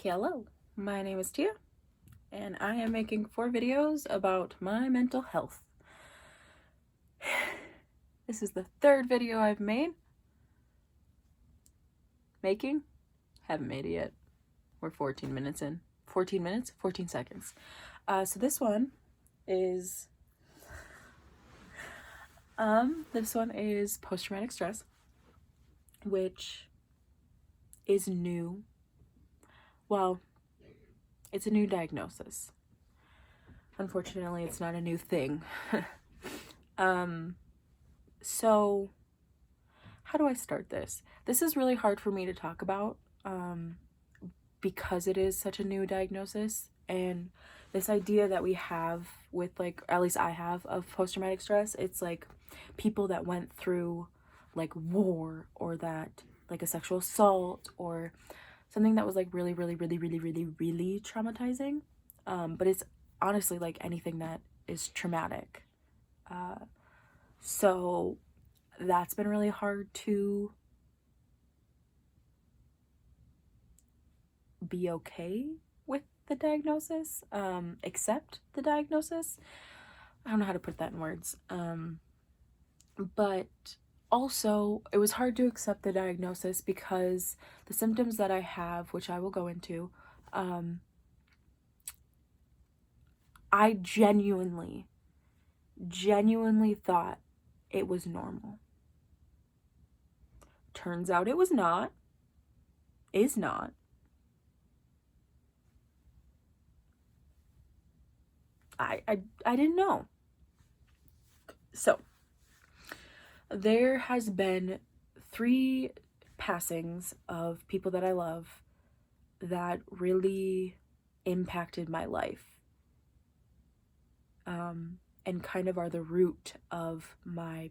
Hello, my name is Tia, and I am making 4 videos about my mental health. This is the 3rd video I've made. Haven't made it yet. We're 14 minutes in. 14 minutes? 14 seconds. So this one is post-traumatic stress, which is new. Well, it's a new diagnosis. Unfortunately, it's not a new thing. So how do I start this? This is really hard for me to talk about because it is such a new diagnosis, and this idea that we have with, like, at least I have, of post-traumatic stress, it's like people that went through like war, or that like a sexual assault, or something that was like really traumatizing. But it's honestly like anything that is traumatic. So that's been really hard to be okay with the diagnosis, accept the diagnosis. I don't know how to put that in words. But also it was hard to accept the diagnosis because the symptoms that I have, which I will go into, I genuinely thought it was normal. Turns out it was not. Is not. I didn't know. So there has been 3 passings of people that I love that really impacted my life, and kind of are the root of my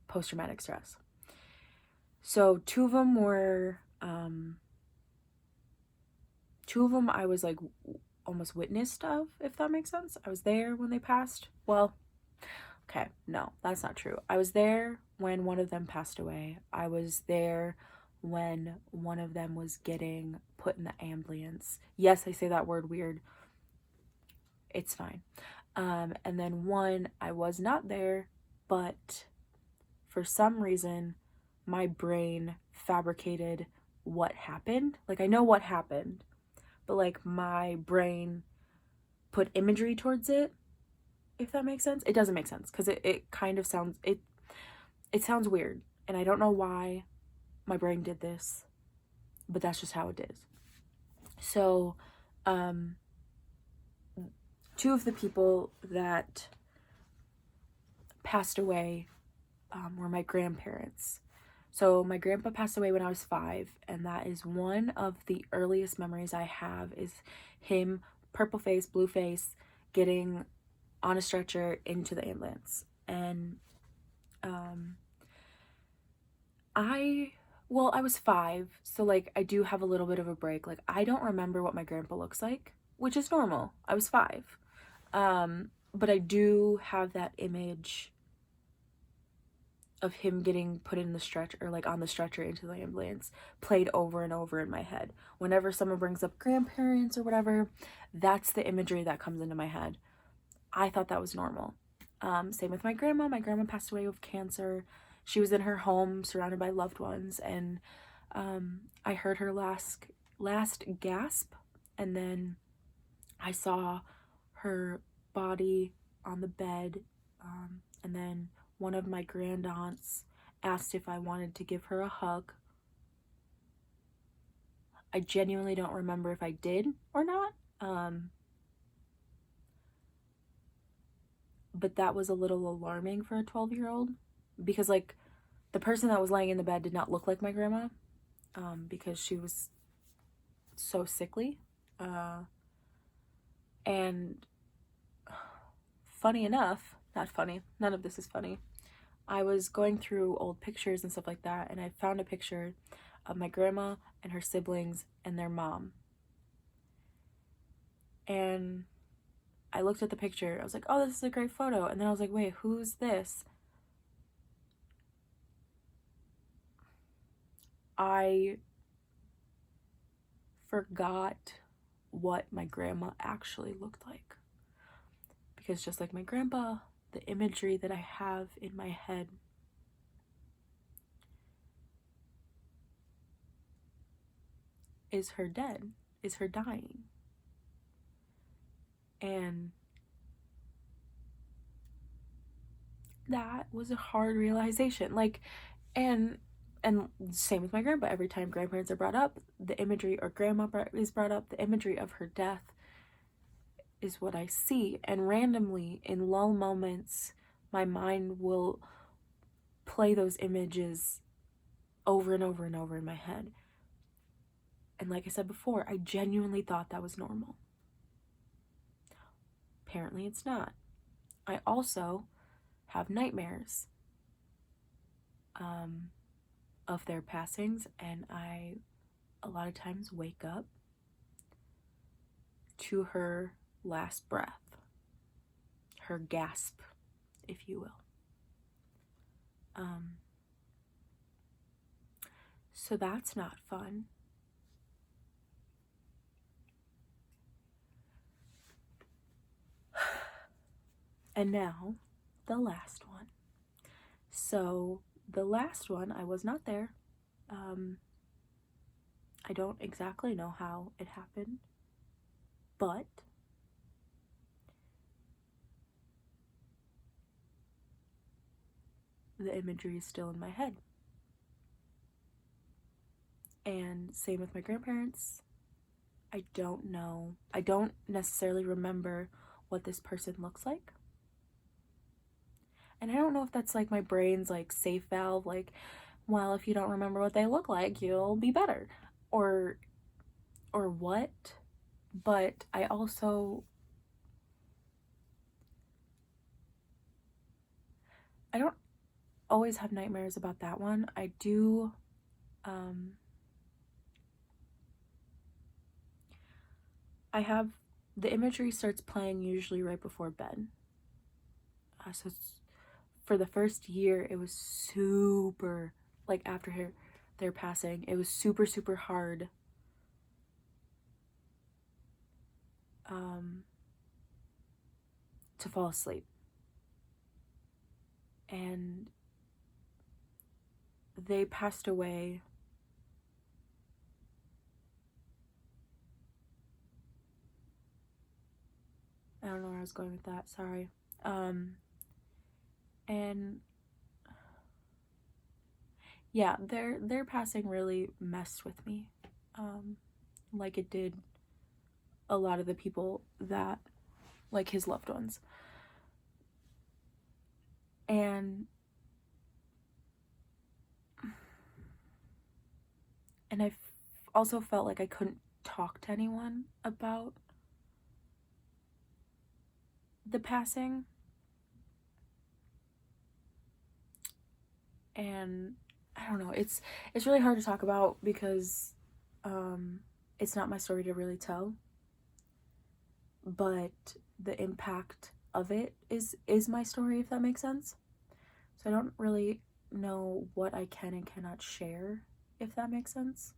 post-traumatic stress. So 2 of them were, 2 of them I was like almost witnessed of, if that makes sense. I was there when they passed. Well, okay, no, that's not true. I was there when one of them passed away. I was there when one of them was getting put in the ambulance. Yes, I say that word weird. It's fine. And then one, I was not there, but for some reason, my brain fabricated what happened. Like, I know what happened, but like my brain put imagery towards it, if that makes sense. It doesn't make sense because it kind of sounds, it sounds weird, and I don't know why my brain did this, but that's just how it is. So 2 of the people that passed away were my grandparents. So my grandpa passed away when I was 5, and that is one of the earliest memories I have, is him, purple face, blue face, getting on a stretcher into the ambulance. And I was 5, so like I do have a little bit of a break. Like, I don't remember what my grandpa looks like, which is normal. I was 5. But I do have that image of him getting put in the stretcher, or like on the stretcher into the ambulance, played over and over in my head. Whenever someone brings up grandparents or whatever, that's the imagery that comes into my head. I thought that was normal. Same with my grandma. My grandma passed away with cancer. She was in her home surrounded by loved ones, and I heard her last gasp, and then I saw her body on the bed, and then one of my grand aunts asked if I wanted to give her a hug. I genuinely don't remember if I did or not, but that was a little alarming for a 12-year-old, because like the person that was laying in the bed did not look like my grandma, because she was so sickly. And funny enough, not funny, none of this is funny, I was going through old pictures and stuff like that, and I found a picture of my grandma and her siblings and their mom. And I looked at the picture. I was like, oh, this is a great photo. And then I was like, wait, who's this? I forgot what my grandma actually looked like. Because just like my grandpa, the imagery that I have in my head is her dead, is her dying. And that was a hard realization. Like, and same with my grandpa. Every time grandparents are brought up, the imagery, or grandma is brought up, the imagery of her death is what I see. And randomly, in lull moments, my mind will play those images over and over and over in my head. And like I said before, I genuinely thought that was normal. Apparently it's not. I also have nightmares of their passings, and I a lot of times wake up to her last breath, her gasp, if you will. So that's not fun. And now, the last one. So, the last one, I was not there. I don't exactly know how it happened, but the imagery is still in my head. And same with my grandparents. I don't know. I don't necessarily remember what this person looks like. And I don't know if that's like my brain's like safe valve, like, well, if you don't remember what they look like, you'll be better. Or what. But I also, I don't always have nightmares about that one. I do, I have, the imagery starts playing usually right before bed. So it's, for the first year, it was super, like after their passing, it was super, super hard to fall asleep. And they passed away I don't know where I was going with that, sorry. And yeah, their passing really messed with me, like it did a lot of the people that, like his loved ones. And I also felt like I couldn't talk to anyone about the passing. And I don't know, it's really hard to talk about because it's not my story to really tell, but the impact of it is my story, if that makes sense. So I don't really know what I can and cannot share, if that makes sense.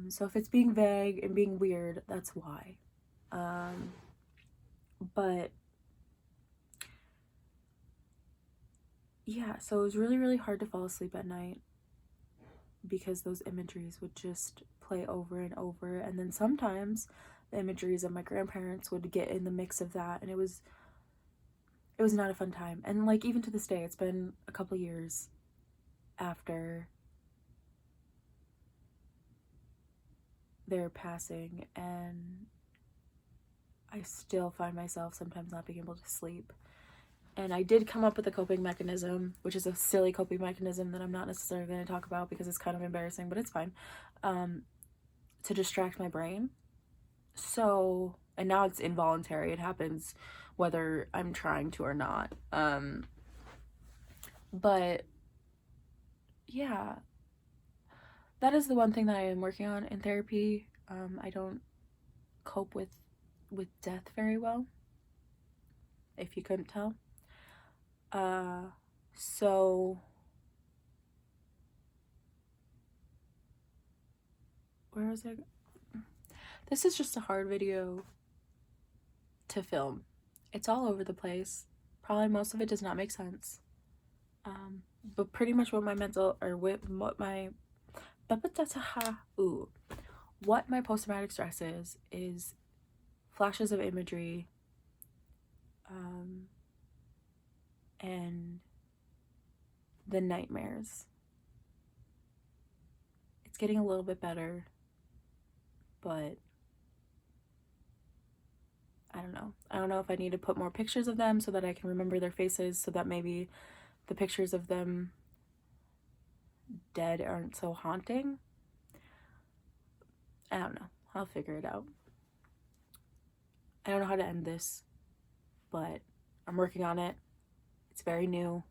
So if it's being vague and being weird, that's why. But yeah, so it was really, really hard to fall asleep at night because those imageries would just play over and over. And then sometimes the imageries of my grandparents would get in the mix of that, and it was not a fun time. And like, even to this day, it's been a couple years after their passing, and I still find myself sometimes not being able to sleep. And I did come up with a coping mechanism, which is a silly coping mechanism that I'm not necessarily going to talk about because it's kind of embarrassing, but it's fine, to distract my brain. So, and now it's involuntary. It happens whether I'm trying to or not. But yeah, that is the one thing that I am working on in therapy. I don't cope with death very well, if you couldn't tell. So where was I? This is just a hard video to film. It's all over the place. Probably most of it does not make sense. But pretty much what my mental, or what my what my post-traumatic stress is flashes of imagery, and the nightmares. It's getting a little bit better, but I don't know. I don't know if I need to put more pictures of them so that I can remember their faces, so that maybe the pictures of them dead aren't so haunting. I don't know. I'll figure it out. I don't know how to end this, but I'm working on it. It's very new.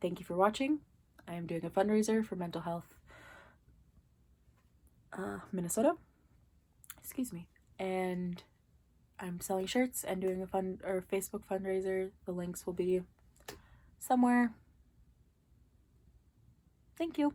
Thank you for watching. I am doing a fundraiser for mental health Minnesota. Excuse me. And I'm selling shirts and doing a Facebook fundraiser. The links will be somewhere. Thank you.